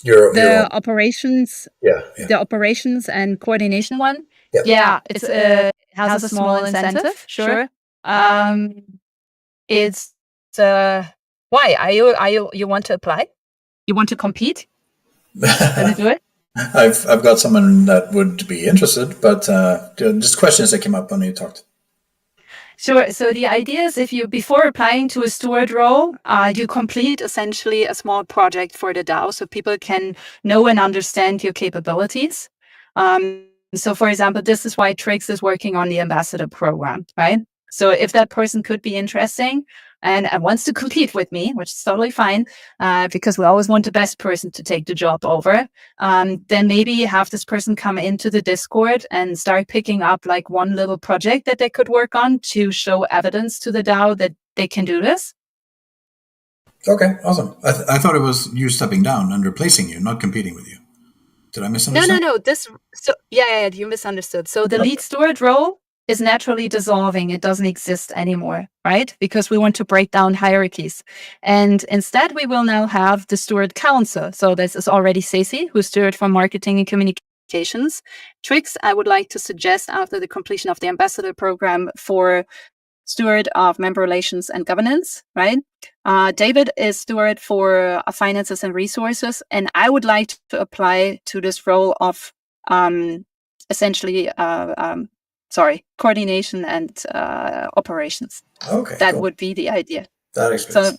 The operations. Yeah. The operations and coordination one. Yep. Yeah, it's has a small incentive. Sure. It's why are you want to apply? You want to compete? Can you do it? I've got someone that would be interested, but just questions that came up when you talked. Sure. So the idea is, if you, before applying to a steward role, you complete essentially a small project for the DAO, so people can know and understand your capabilities. So for example, this is why Trix is working on the ambassador program, right? So if that person could be interesting and wants to compete with me, which is totally fine, because we always want the best person to take the job over, then maybe have this person come into the Discord and start picking up like one little project that they could work on to show evidence to the DAO that they can do this. Okay, awesome. I thought it was you stepping down and replacing you, not competing with you. Did I misunderstand? No. Yeah, you misunderstood. So the lead steward role is naturally dissolving. It doesn't exist anymore, right? Because we want to break down hierarchies. And instead, we will now have the steward council. So this is already Ceci, who's steward for marketing and communications. Trix, I would like to suggest, after the completion of the ambassador program, for steward of member relations and governance, right? David is steward for finances and resources, and I would like to apply to this role of essentially coordination and operations. Okay, that cool. would be the idea. That explains. So,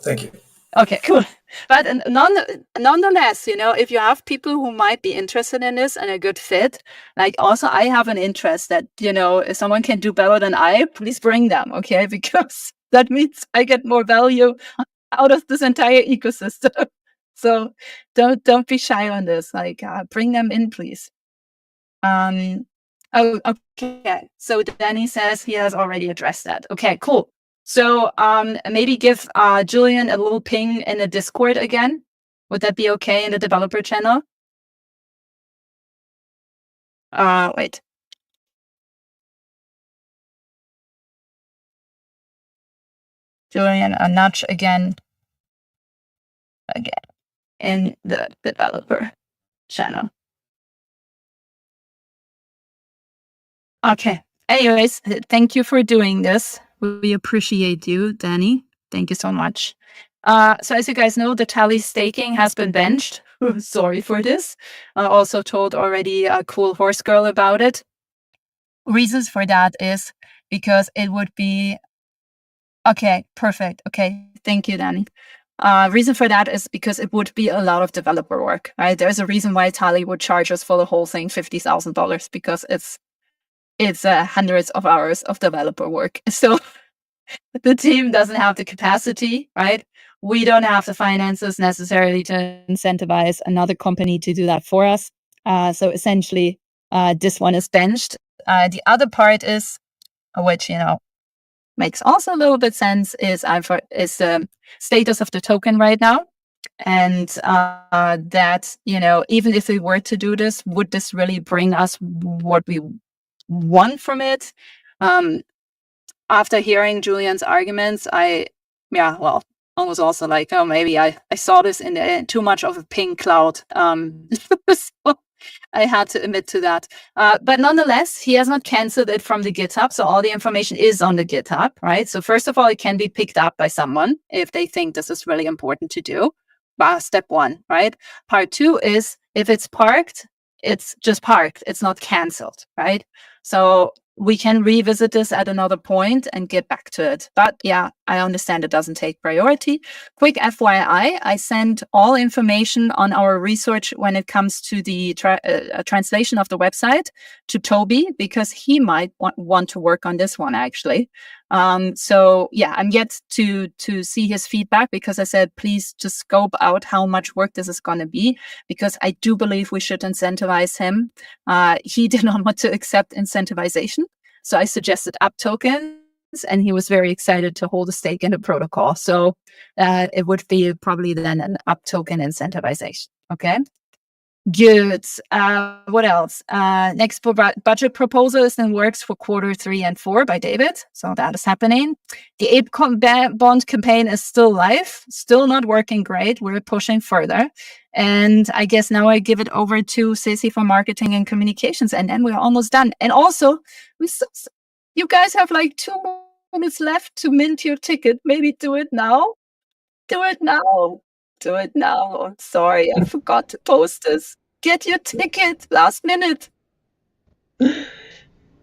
thank you. Okay, cool. But nonetheless, if you have people who might be interested in this and a good fit, like also I have an interest that, if someone can do better than I, please bring them, okay? Because that means I get more value out of this entire ecosystem. So don't be shy on this. Like, bring them in, please. Oh, okay. So Danny says he has already addressed that. Okay, cool. So maybe give Julian a little ping in the Discord again. Would that be okay in the developer channel? Wait. Julian, a nudge again in the developer channel. Okay. Anyways, thank you for doing this. We appreciate you, Danny. Thank you so much. So as you guys know, the tally staking has been benched. Sorry for this. I also told already a cool horse girl about it. Reasons for that is because it would be... Okay, perfect. Okay, thank you, Danny. Reason for that is because it would be a lot of developer work, right? There's a reason why Tally would charge us for the whole thing $50,000, because it's hundreds of hours of developer work. So the team doesn't have the capacity, right? We don't have the finances necessarily to incentivize another company to do that for us. So essentially, this one is benched. The other part is, which, makes also a little bit sense, is the status of the token right now. And that, even if we were to do this, would this really bring us what we want from it? After hearing Julian's arguments, I was also like, oh, maybe I saw this in too much of a pink cloud. So I had to admit to that. But nonetheless, he has not canceled it from the GitHub. So all the information is on the GitHub, right? So first of all, it can be picked up by someone if they think this is really important to do. Step one, right? Part two is, if it's parked, it's just parked. It's not canceled, right? So we can revisit this at another point and get back to it. But yeah, I understand it doesn't take priority. Quick FYI, I sent all information on our research when it comes to the translation of the website to Toby, because he might want to work on this one, actually. So yeah, I'm yet to see his feedback, because I said, please just scope out how much work this is going to be, because I do believe we should incentivize him. He did not want to accept incentivization, so I suggested up tokens, and he was very excited to hold a stake in the protocol. So it would be probably then an up token incentivization. Okay. Good. What else? Next budget proposal is in works for Q3 and 4 by David. So that is happening. The ape bond campaign is still live, still not working great. We're pushing further. And I guess now I give it over to Ceci for marketing and communications, and then we're almost done. And also, you guys have like 2 minutes left to mint your ticket. Maybe do it now. Do it now. Do it now. Sorry, I forgot to post this. Get your ticket last minute.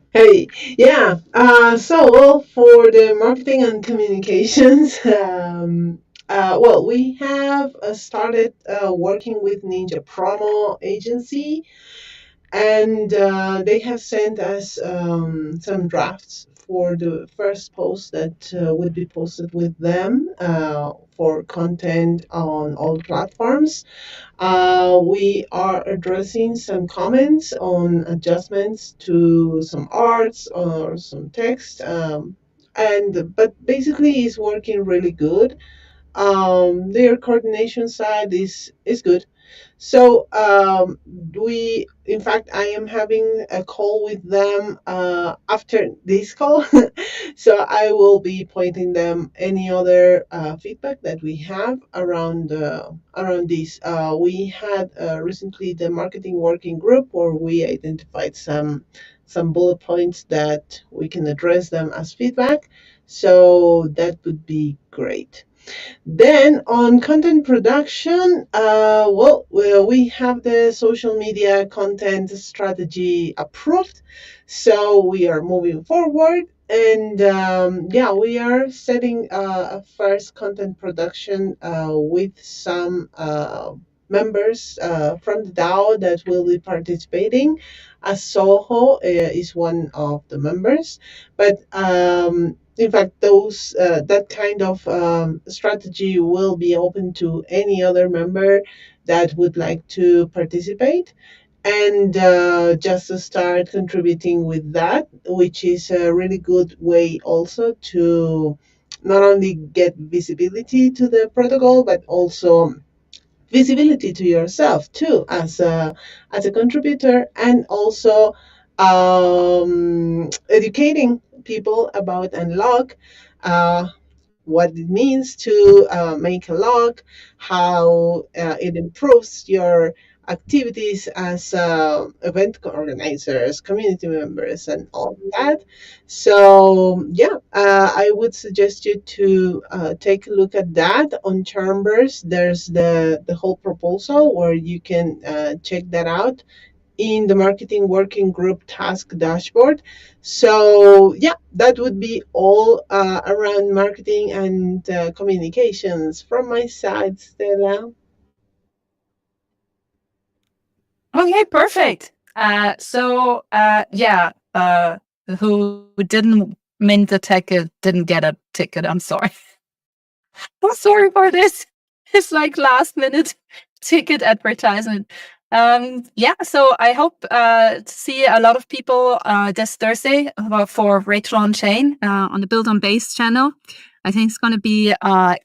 Hey, yeah. Well, for the marketing and communications, well, we have started working with Ninja Promo Agency, and they have sent us some drafts for the first post that would be posted with them for content on all platforms. We are addressing some comments on adjustments to some arts or some text, but basically it's working really good. Their coordination side is good. So in fact, I am having a call with them after this call. So I will be pointing them any other feedback that we have around this. We had recently the marketing working group where we identified some bullet points that we can address them as feedback. So that would be great. Then on content production, we have the social media content strategy approved. So we are moving forward. And yeah, we are setting a first content production with some members from the DAO that will be participating. As Soho is one of the members. But in fact, that kind of strategy will be open to any other member that would like to participate, and just to start contributing with that, which is a really good way also to not only get visibility to the protocol, but also visibility to yourself too as a contributor, and also educating people about unlock, what it means to make a log, how it improves your activities as event organizers, community members, and all that. So yeah, I would suggest you to take a look at that on Chambers. There's the whole proposal where you can check that out in the marketing working group task dashboard. So yeah, that would be all around marketing and communications from my side, Stella. Okay, perfect. Who didn't mint the ticket didn't get a ticket. I'm sorry. I'm sorry for this. It's like last minute ticket advertisement. So I hope to see a lot of people this Thursday for Rachel on Chain on the Build on Base channel. I think it's going to be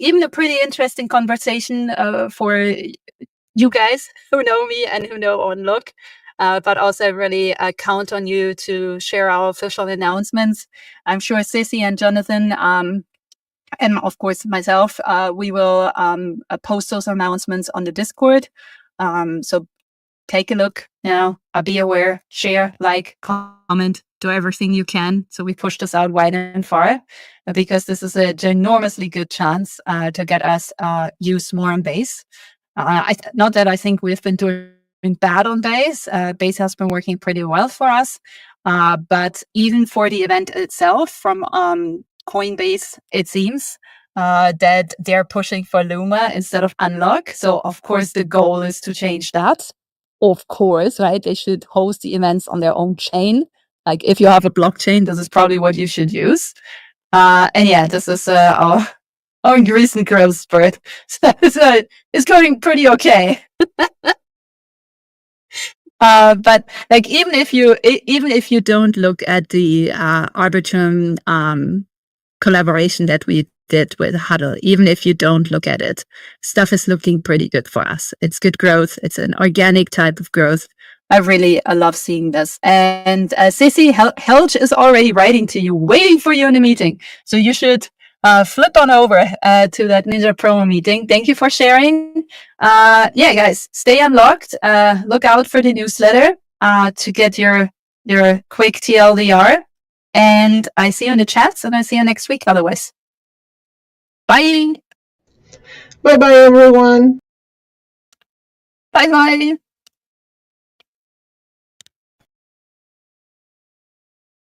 even a pretty interesting conversation for you guys who know me and who know OnLook. But also I really count on you to share our official announcements. I'm sure Sissy and Jonathan and of course myself, we will post those announcements on the Discord. So take a look, be aware, share, like, comment, do everything you can. So we push this out wide and far because this is a ginormously good chance to get us used more on Base. Not that I think we've been doing bad on Base. Base has been working pretty well for us. But even for the event itself from Coinbase, it seems that they're pushing for Luma instead of Unlock. So of course the goal is to change that. Of course, right? They should host the events on their own chain. Like if you have a blockchain, this is probably what you should use. And yeah, this is our recent growth spurt. So it's going pretty okay. But like even if you don't look at the Arbitrum collaboration that we did with Huddle, even if you don't look at it, stuff is looking pretty good for us. It's good growth. It's an organic type of growth. I love seeing this. And Ceci Helge is already writing to you, waiting for you in the meeting. So you should flip on over to that Ninja Promo meeting. Thank you for sharing. Yeah, guys, stay unlocked. Look out for the newsletter to get your quick TLDR. And I see you in the chats, and I see you next week otherwise. Bye. Bye bye, everyone. Bye bye.